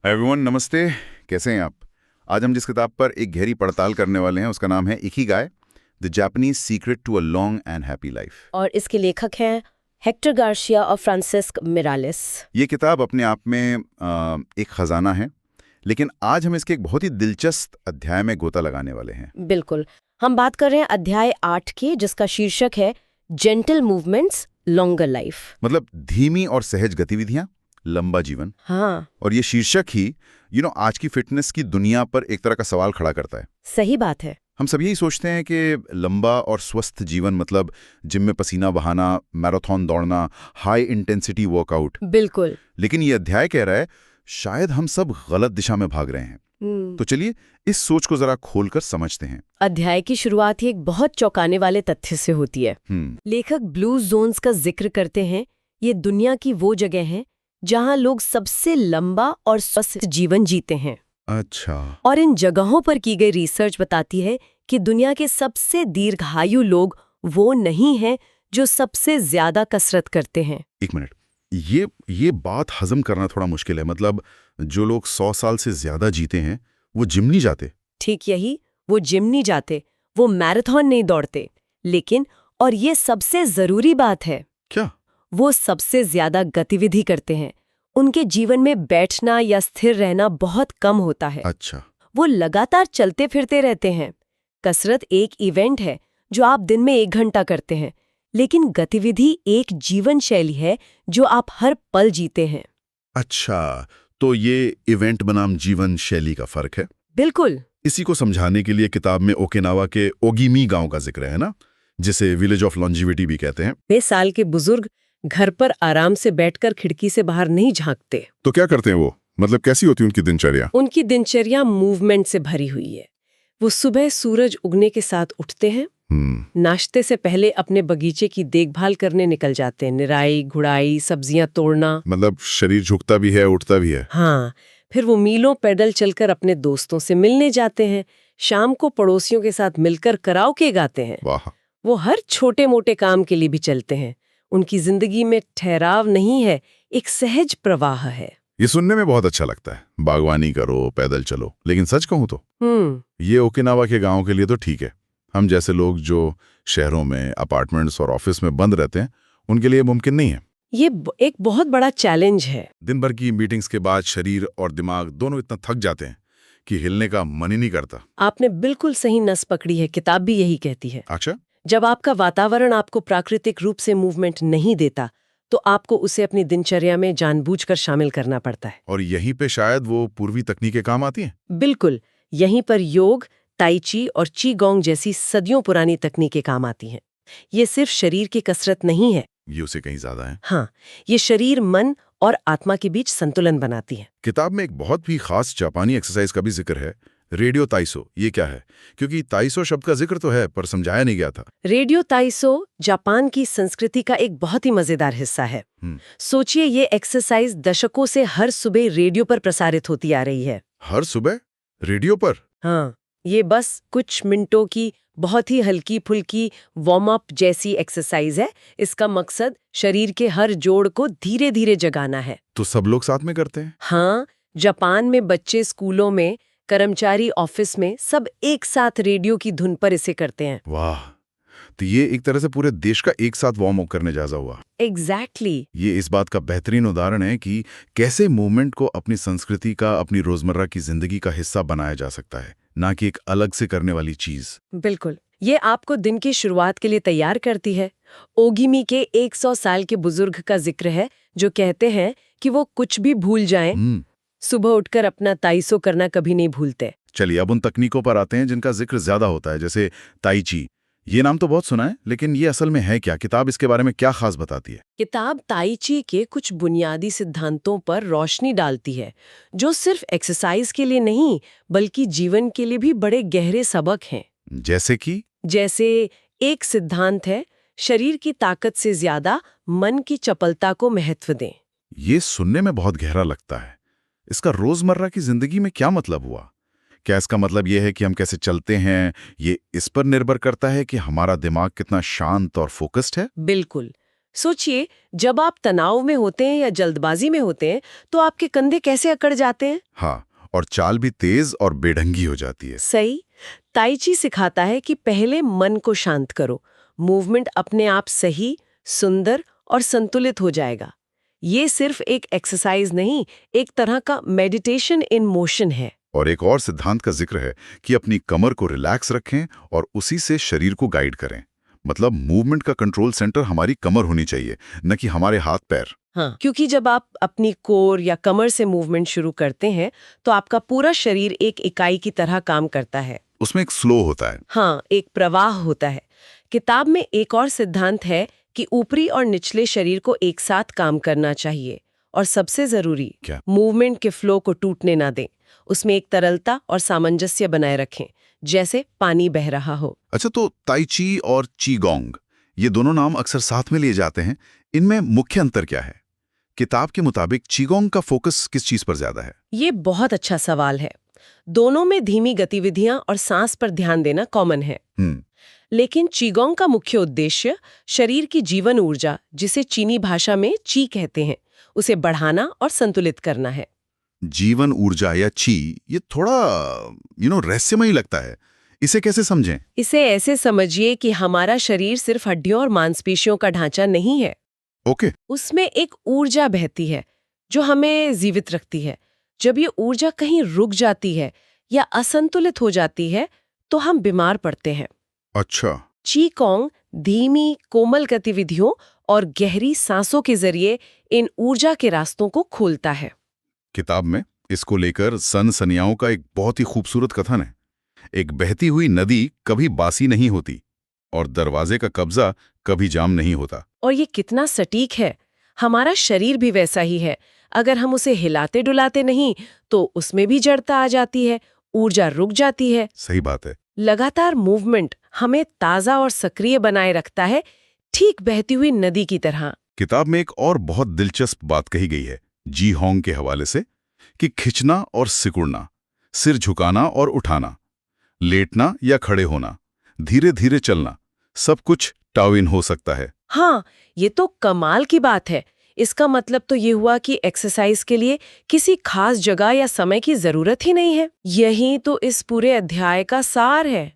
Everyone नमस्ते। कैसे हैं आप? आज हम जिस किताब पर एक गहरी पड़ताल करने वाले हैं उसका नाम है Ikigai, the Japanese secret to a long and happy life. और इसके लेखक हैं हेक्टर गार्सिया और फ्रांसिस्क मिरालेस। ये किताब अपने आप में एक खजाना है, लेकिन आज हम इसके एक बहुत ही दिलचस्प अध्याय में गोता लगाने वाले हैं। बिल्कुल, हम बात कर रहे हैं अध्याय 8 की, जिसका शीर्षक है जेंटल मूवमेंट्स लॉन्गर लाइफ। मतलब धीमी और सहज गतिविधियां, लंबा जीवन। हाँ, और ये शीर्षक ही आज की फिटनेस की दुनिया पर एक तरह का सवाल खड़ा करता है। सही बात है। हम सब यही सोचते हैं कि लंबा और स्वस्थ जीवन मतलब जिम में पसीना बहाना, मैराथन दौड़ना, हाई इंटेंसिटी वर्कआउट। बिल्कुल। लेकिन ये अध्याय कह रहा है शायद हम सब गलत दिशा में भाग रहे हैं। तो चलिए इस सोच को जरा खोलकर समझते हैं। अध्याय की शुरुआत ही एक बहुत चौंकाने वाले तथ्य से होती है। लेखक ब्लू जोन्स का जिक्र करते हैं। ये दुनिया की वो जगह है जहां लोग सबसे लंबा और स्वस्थ जीवन जीते हैं। अच्छा। और इन जगहों पर की गई रिसर्च बताती है कि दुनिया के सबसे दीर्घायु लोग वो नहीं हैं जो सबसे ज्यादा कसरत करते हैं। एक मिनट, ये बात हजम करना थोड़ा मुश्किल है। मतलब जो लोग 100 साल से ज्यादा जीते हैं वो जिम नहीं जाते। ठीक यही, वो जिम नहीं जाते, वो मैराथन नहीं दौड़ते, लेकिन और ये सबसे जरूरी बात है, क्या? वो सबसे ज्यादा गतिविधि करते हैं। उनके जीवन में बैठना या स्थिर रहना बहुत कम होता है। अच्छा। वो लगातार चलते फिरते रहते हैं। कसरत एक इवेंट है जो आप दिन में 1 घंटा करते हैं, लेकिन गतिविधि एक जीवन शैली है जो आप हर पल जीते हैं। अच्छा, तो ये इवेंट बनाम जीवन शैली का फर्क है। बिल्कुल। इसी को समझाने के लिए किताब में ओकिनावा के ओगिमी गांव का जिक्र है ना, जिसे विलेज ऑफ लॉन्जिविटी भी कहते हैं। वे साल के बुजुर्ग घर पर आराम से बैठकर खिड़की से बाहर नहीं झांकते। तो क्या करते हैं वो? मतलब कैसी होती है उनकी दिनचर्या? उनकी दिनचर्या मूवमेंट से भरी हुई है। वो सुबह सूरज उगने के साथ उठते हैं, नाश्ते से पहले अपने बगीचे की देखभाल करने निकल जाते हैं। निराई गुड़ाई, सब्जियां तोड़ना। मतलब शरीर झुकता भी है, उठता भी है। हाँ, फिर वो मीलों पैदल चलकर अपने दोस्तों से मिलने जाते हैं। शाम को पड़ोसियों के साथ मिलकर कराओके गाते हैं। वाह। वो हर छोटे मोटे काम के लिए भी चलते हैं। उनकी जिंदगी में ठहराव नहीं है, एक सहज प्रवाह है। ये सुनने में बहुत अच्छा लगता है, बागवानी करो, पैदल चलो। लेकिन सच कहूं तो ये ओकिनावा के गांव के लिए तो ठीक है। हम जैसे लोग जो शहरों में अपार्टमेंट्स और ऑफिस में बंद रहते हैं उनके लिए मुमकिन नहीं है। ये एक बहुत बड़ा चैलेंज है। दिन भर की मीटिंग्स के बाद शरीर और दिमाग दोनों इतना थक जाते हैं कि हिलने का मन ही नहीं करता। आपने बिल्कुल सही नस पकड़ी है, किताब भी यही कहती है। अच्छा। जब आपका वातावरण आपको प्राकृतिक रूप से मूवमेंट नहीं देता तो आपको उसे अपनी दिनचर्या में जानबूझकर शामिल करना पड़ता है। और यहीं पे शायद वो पूर्वी तकनीकें काम आती हैं। बिल्कुल, यहीं पर योग, ताई ची और चीगोंग जैसी सदियों पुरानी तकनीकें काम आती हैं। ये सिर्फ शरीर की कसरत नहीं है, ये उसे कहीं ज्यादा है। हाँ, ये शरीर, मन और आत्मा के बीच संतुलन बनाती है। किताब में एक बहुत ही खास जापानी एक्सरसाइज का भी जिक्र है, रेडियो ताइसो। ये क्या है? क्योंकि ताइसो शब्द का जिक्र तो है पर समझाया नहीं गया था। रेडियो ताइसो जापान की संस्कृति का एक बहुत ही मजेदार हिस्सा है। सोचिए, ये एक्सरसाइज दशकों से हर सुबह रेडियो पर प्रसारित होती आ रही है। हर सुबह रेडियो पर? हाँ, ये बस कुछ मिनटों की बहुत ही हल्की फुल्की वार्म अप जैसी एक्सरसाइज है। इसका मकसद शरीर के हर जोड़ को धीरे धीरे जगाना है। तो सब लोग साथ में करते हैं? हाँ, जापान में बच्चे स्कूलों में, कर्मचारी ऑफिस में, सब एक साथ रेडियो की धुन पर इसे करते हैं। वाह, तो ये एक तरह से पूरे देश का एक साथ वार्म अप करने जैसा हुआ। एग्जैक्टली। ये इस बात का बेहतरीन उदाहरण है कि कैसे मूवमेंट को अपनी संस्कृति का, अपनी रोजमर्रा की जिंदगी का हिस्सा बनाया जा सकता है, ना कि एक अलग से करने वाली चीज। बिल्कुल, ये आपको दिन की शुरुआत के लिए तैयार करती है। ओगिमी के 100 साल के बुजुर्ग का जिक्र है जो कहते हैं कि वो कुछ भी भूल जाएं, सुबह उठकर अपना ताइसो करना कभी नहीं भूलते। चलिए अब उन तकनीकों पर आते हैं जिनका जिक्र ज्यादा होता है, जैसे ताई ची। ये नाम तो बहुत सुना है, लेकिन ये असल में है क्या? किताब इसके बारे में क्या खास बताती है? किताब ताई ची के कुछ बुनियादी सिद्धांतों पर रोशनी डालती है जो सिर्फ एक्सरसाइज के लिए नहीं बल्कि जीवन के लिए भी बड़े गहरे सबक हैं। जैसे एक सिद्धांत है, शरीर की ताकत से ज्यादा मन की चपलता को महत्व दें। ये सुनने में बहुत गहरा लगता है। इसका रोजमर्रा की जिंदगी में क्या मतलब हुआ? क्या इसका मतलब यह है कि हम कैसे चलते हैं ये इस पर निर्भर करता है कि हमारा दिमाग कितना शांत और फोकस्ड है? बिल्कुल। सोचिए, जब आप तनाव में होते हैं या जल्दबाजी में होते हैं तो आपके कंधे कैसे अकड़ जाते हैं। हाँ, और चाल भी तेज और बेढंगी हो जाती है। सही। ताई ची सिखाता है कि पहले मन को शांत करो, मूवमेंट अपने आप सही, सुंदर और संतुलित हो जाएगा। ये सिर्फ एक एक्सरसाइज नहीं, एक तरह का मेडिटेशन इन मोशन है। और एक और सिद्धांत का जिक्र है कि अपनी कमर को रिलैक्स रखें और उसी से शरीर को गाइड करें। मतलब मूवमेंट का कंट्रोल सेंटर हमारी कमर होनी चाहिए, न कि हमारे हाथ पैर। हाँ, क्योंकि जब आप अपनी कोर या कमर से मूवमेंट शुरू करते हैं तो आपका पूरा शरीर एक इकाई की तरह काम करता है। उसमें एक फ्लो होता है। हाँ, एक प्रवाह होता है। किताब में एक और सिद्धांत है कि ऊपरी और निचले शरीर को एक साथ काम करना चाहिए, और सबसे जरूरी, क्या? मूवमेंट के फ्लो को टूटने ना दें। उसमें एक तरलता और सामंजस्य बनाए रखें, जैसे पानी बह रहा हो। अच्छा, तो ताई ची और चीगोंग, ये दोनों नाम अक्सर साथ में लिए जाते हैं। इनमें मुख्य अंतर क्या है? किताब के मुताबिक चीगोंग का फोकस किस चीज पर ज्यादा है? ये बहुत अच्छा सवाल है। दोनों में धीमी गतिविधियां और सांस पर ध्यान देना कॉमन है। लेकिन चीगोंग का मुख्य उद्देश्य शरीर की जीवन ऊर्जा, जिसे चीनी भाषा में ची कहते हैं, उसे बढ़ाना और संतुलित करना है। जीवन ऊर्जा या ची, ये थोड़ा रहस्यमयी लगता है। इसे कैसे समझें? इसे ऐसे समझिए कि हमारा शरीर सिर्फ हड्डियों और मांसपेशियों का ढांचा नहीं है। ओके। उसमें एक ऊर्जा बहती है जो हमें जीवित रखती है। जब ये ऊर्जा कहीं रुक जाती है या असंतुलित हो जाती है तो हम बीमार पड़ते हैं। अच्छा। चीगोंग धीमी, कोमल गतिविधियों और गहरी सांसों के जरिए इन ऊर्जा के रास्तों को खोलता है। किताब में इसको लेकर सनसनियाओं का एक बहुत ही खूबसूरत कथन है। एक बहती हुई नदी कभी बासी नहीं होती और दरवाजे का कब्जा कभी जाम नहीं होता। और ये कितना सटीक है। हमारा शरीर भी वैसा ही है। अगर हम उसे हिलाते डुलाते नहीं तो उसमें भी जड़ता आ जाती है, ऊर्जा रुक जाती है। सही बात है। लगातार मूवमेंट हमें ताजा और सक्रिय बनाए रखता है, ठीक बहती हुई नदी की तरह। किताब में एक और बहुत दिलचस्प बात कही गई है जी होंग के हवाले से, कि खिंचना और सिकुड़ना, सिर झुकाना और उठाना, लेटना या खड़े होना, धीरे धीरे चलना, सब कुछ टाओइन हो सकता है। हाँ, ये तो कमाल की बात है। इसका मतलब तो ये हुआ कि एक्सरसाइज के लिए किसी खास जगह या समय की जरूरत ही नहीं है। यही तो इस पूरे अध्याय का सार है।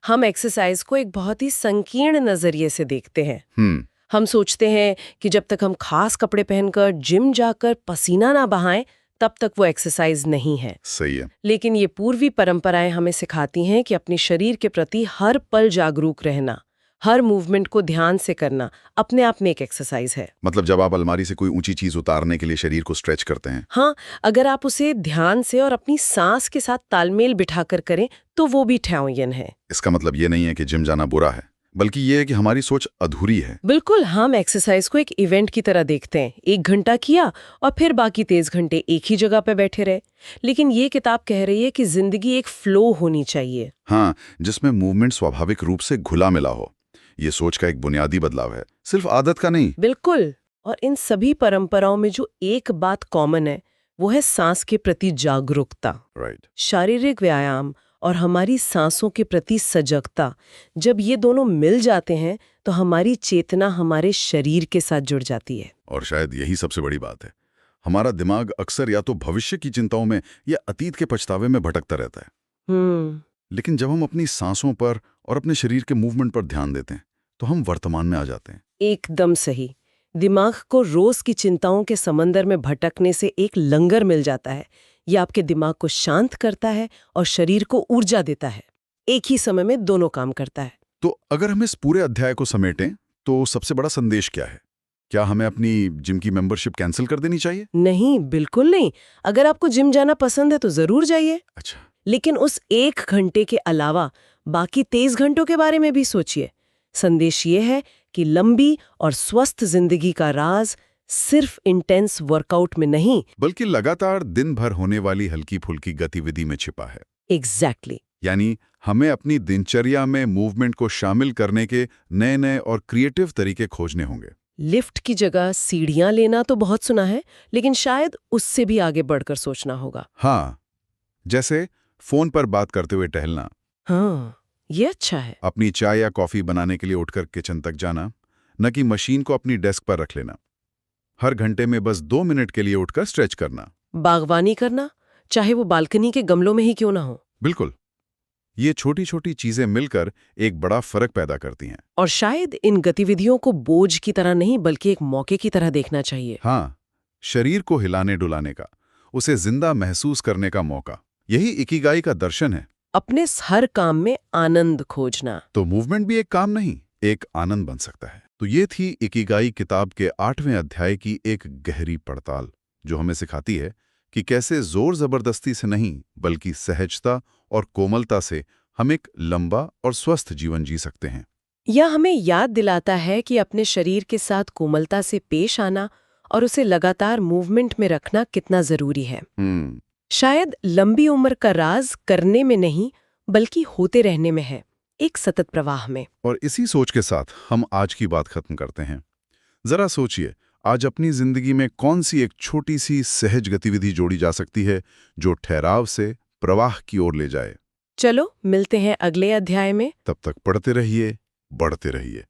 हम एक्सरसाइज को एक बहुत ही संकीर्ण नजरिए से देखते हैं। हम सोचते हैं कि जब तक हम खास कपड़े पहनकर जिम जाकर पसीना ना बहाएं तब तक वो एक्सरसाइज नहीं है। सही है। लेकिन ये पूर्वी परंपराएं हमें सिखाती हैं कि अपने शरीर के प्रति हर पल जागरूक रहना, हर मूवमेंट को ध्यान से करना अपने आप में एक एक्सरसाइज है। मतलब जब आप अलमारी से कोई ऊंची चीज उतारने के लिए शरीर को स्ट्रेच करते हैं। हाँ, अगर आप उसे ध्यान से और अपनी सांस के साथ तालमेल बिठाकर करें तो वो भी टाओइन है। इसका मतलब ये नहीं है कि जिम जाना बुरा है, बल्कि ये है कि हमारी सोच अधूरी है। बिल्कुल, हम एक्सरसाइज को एक इवेंट की तरह देखते हैं। 1 घंटा किया और फिर बाकी 23 घंटे एक ही जगह पे बैठे रहे। लेकिन ये किताब कह रही है कि जिंदगी एक फ्लो होनी चाहिए। हाँ, जिसमें मूवमेंट स्वाभाविक रूप से घुला मिला हो। ये सोच का एक बुनियादी बदलाव है, सिर्फ आदत का नहीं। बिल्कुल। और इन सभी परंपराओं में जो एक बात कॉमन है वो है सांस के प्रति जागरूकता। राइट। शारीरिक व्यायाम और हमारी सांसों के प्रति सजगता, जब ये दोनों मिल जाते हैं तो हमारी चेतना हमारे शरीर के साथ जुड़ जाती है। और शायद यही सबसे बड़ी बात है। हमारा दिमाग अक्सर या तो भविष्य की चिंताओं में या अतीत के पछतावे में भटकता रहता है। लेकिन जब हम अपनी सांसों पर और अपने शरीर के मूवमेंट पर ध्यान देते हैं तो हम वर्तमान में आ जाते हैं। एकदम सही। दिमाग को रोज की चिंताओं के समंदर में भटकने से एक लंगर मिल जाता है। यह आपके दिमाग को शांत करता है और शरीर को ऊर्जा देता है। एक ही समय में दोनों काम करता है। तो अगर हम इस पूरे अध्याय को समेटें तो सबसे बड़ा संदेश क्या है? क्या हमें अपनी जिम की मेंबरशिप कैंसिल कर देनी चाहिए? नहीं, बिल्कुल नहीं। अगर आपको जिम जाना पसंद है तो जरूर जाइए। अच्छा। लेकिन उस 1 घंटे के अलावा बाकी 23 घंटों के बारे में भी सोचिए। संदेश ये है कि लंबी और स्वस्थ जिंदगी का राज सिर्फ इंटेंस वर्कआउट में नहीं, बल्कि लगातार दिन भर होने वाली हल्की फुल्की गतिविधि में छिपा है। एग्जैक्टली। यानी हमें अपनी दिनचर्या में मूवमेंट को शामिल करने के नए नए और क्रिएटिव तरीके खोजने होंगे। लिफ्ट की जगह सीढ़ियां लेना तो बहुत सुना है, लेकिन शायद उससे भी आगे बढ़कर सोचना होगा। हाँ, जैसे फोन पर बात करते हुए टहलना। हाँ, ये अच्छा है। अपनी चाय या कॉफी बनाने के लिए उठकर किचन तक जाना, न कि मशीन को अपनी डेस्क पर रख लेना। हर घंटे में बस 2 मिनट के लिए उठकर स्ट्रेच करना। बागवानी करना, चाहे वो बालकनी के गमलों में ही क्यों ना हो। बिल्कुल। ये छोटी छोटी चीजें मिलकर एक बड़ा फर्क पैदा करती हैं। और शायद इन गतिविधियों को बोझ की तरह नहीं बल्कि एक मौके की तरह देखना चाहिए। हाँ, शरीर को हिलाने डुलाने का, उसे जिंदा महसूस करने का मौका, यही इकिगाई का दर्शन है। अपने हर काम में आनंद खोजना। तो मूवमेंट भी एक काम नहीं, एक आनंद बन सकता है। तो ये थी इकिगाई किताब के 8वें अध्याय की एक गहरी पड़ताल, जो हमें सिखाती है कि कैसे जोर जबरदस्ती से नहीं बल्कि सहजता और कोमलता से हम एक लंबा और स्वस्थ जीवन जी सकते हैं। यह हमें याद दिलाता है कि अपने शरीर के साथ कोमलता से पेश आना और उसे लगातार मूवमेंट में रखना कितना जरूरी है। शायद लंबी उम्र का राज करने में नहीं बल्कि होते रहने में है, एक सतत प्रवाह में। और इसी सोच के साथ हम आज की बात खत्म करते हैं। जरा सोचिए, आज अपनी जिंदगी में कौन सी एक छोटी सी सहज गतिविधि जोड़ी जा सकती है जो ठहराव से प्रवाह की ओर ले जाए। चलो मिलते हैं अगले अध्याय में। तब तक पढ़ते रहिए, बढ़ते रहिए।